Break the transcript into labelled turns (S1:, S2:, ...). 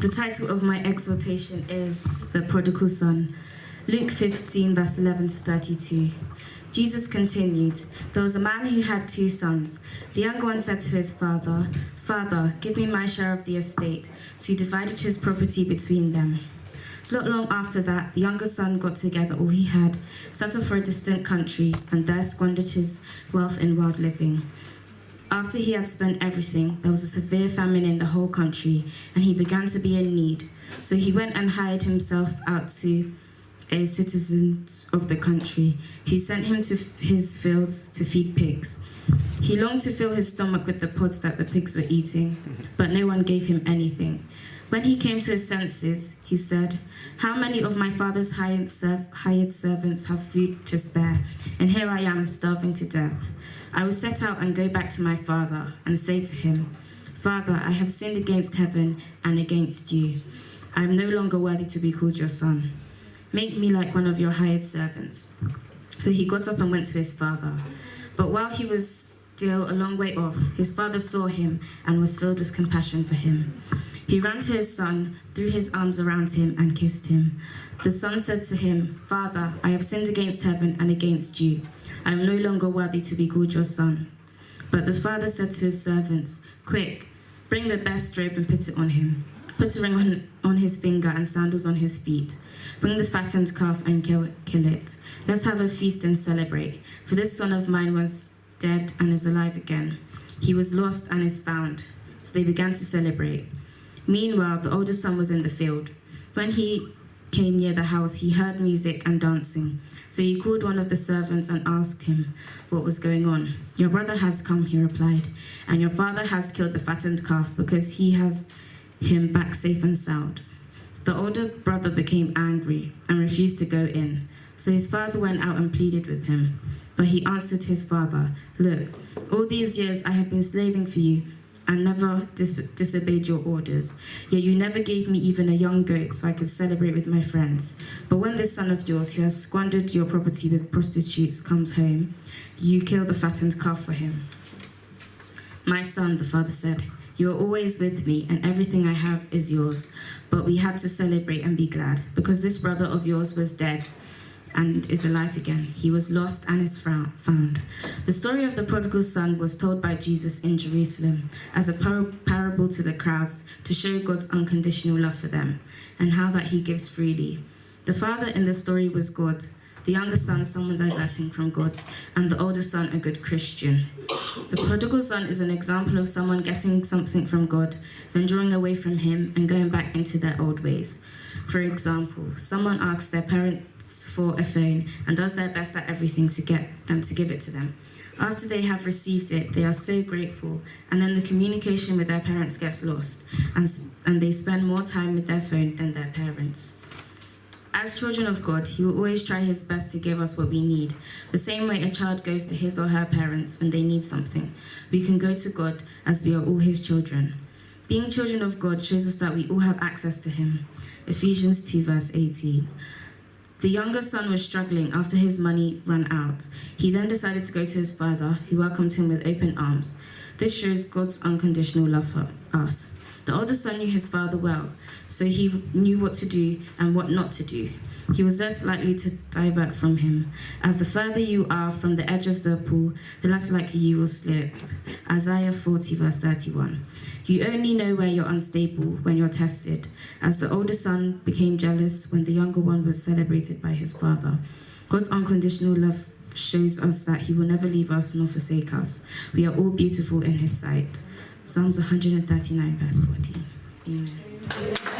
S1: The title of my exhortation is The Prodigal Son. Luke 15, verse 11 to 32. Jesus continued, "There was a man who had 2 sons. The younger one said to his father, 'Father, give me my share of the estate.' So he divided his property between them. Not long after that, the younger son got together all he had, set off for a distant country, and there squandered his wealth in wild living. After he had spent everything, there was a severe famine in the whole country, and he began to be in need. So he went and hired himself out to a citizen of the country, who sent him to his fields to feed pigs. He longed to fill his stomach with the pods that the pigs were eating, but no one gave him anything. When he came to his senses, he said, 'How many of my father's hired servants have food to spare, and here I am starving to death? I will set out and go back to my father and say to him, Father, I have sinned against heaven and against you. I am no longer worthy to be called your son. Make me like one of your hired servants.' So he got up and went to his father. But while he was still a long way off, his father saw him and was filled with compassion for him. He ran to his son, threw his arms around him, and kissed him. The son said to him, 'Father, I have sinned against heaven and against you. I am no longer worthy to be called your son.' But the father said to his servants, 'Quick, bring the best robe and put it on him. Put a ring on his finger and sandals on his feet. Bring the fattened calf and kill it. Let's have a feast and celebrate. For this son of mine was dead and is alive again. He was lost and is found.' So they began to celebrate. Meanwhile, the older son was in the field. When he came near the house, he heard music and dancing. So he called one of the servants and asked him what was going on. 'Your brother has come,' he replied, 'and your father has killed the fattened calf because he has him back safe and sound.' The older brother became angry and refused to go in. So his father went out and pleaded with him. But he answered his father, 'Look, all these years I have been slaving for you and never disobeyed your orders. Yet you never gave me even a young goat so I could celebrate with my friends. But when this son of yours, who has squandered your property with prostitutes, comes home, you kill the fattened calf for him.' 'My son,' the father said, 'you are always with me, and everything I have is yours. But we had to celebrate and be glad, because this brother of yours was dead and is alive again. He was lost and is found.' The story of the prodigal son was told by Jesus in Jerusalem as a parable to the crowds to show God's unconditional love for them and how that he gives freely. The father in the story was God, the younger son someone diverting from God, and the older son a good Christian. The prodigal son is an example of someone getting something from God, then drawing away from him and going back into their old ways. For example, someone asks their parents for a phone and does their best at everything to get them to give it to them. After they have received it, they are so grateful, and then the communication with their parents gets lost, and they spend more time with their phone than their parents. As children of God, he will always try his best to give us what we need. The same way a child goes to his or her parents when they need something, we can go to God as we are all his children. Being children of God shows us that we all have access to him. Ephesians 2 verse 18. The younger son was struggling after his money ran out. He then decided to go to his father, who welcomed him with open arms. This shows God's unconditional love for us. The older son knew his father well, so he knew what to do and what not to do. He was less likely to divert from him. As the further you are from the edge of the pool, the less likely you will slip. Isaiah 40 verse 31. You only know where you're unstable when you're tested. As the older son became jealous when the younger one was celebrated by his father. God's unconditional love shows us that he will never leave us nor forsake us. We are all beautiful in his sight. Psalms 139 verse 14. Amen.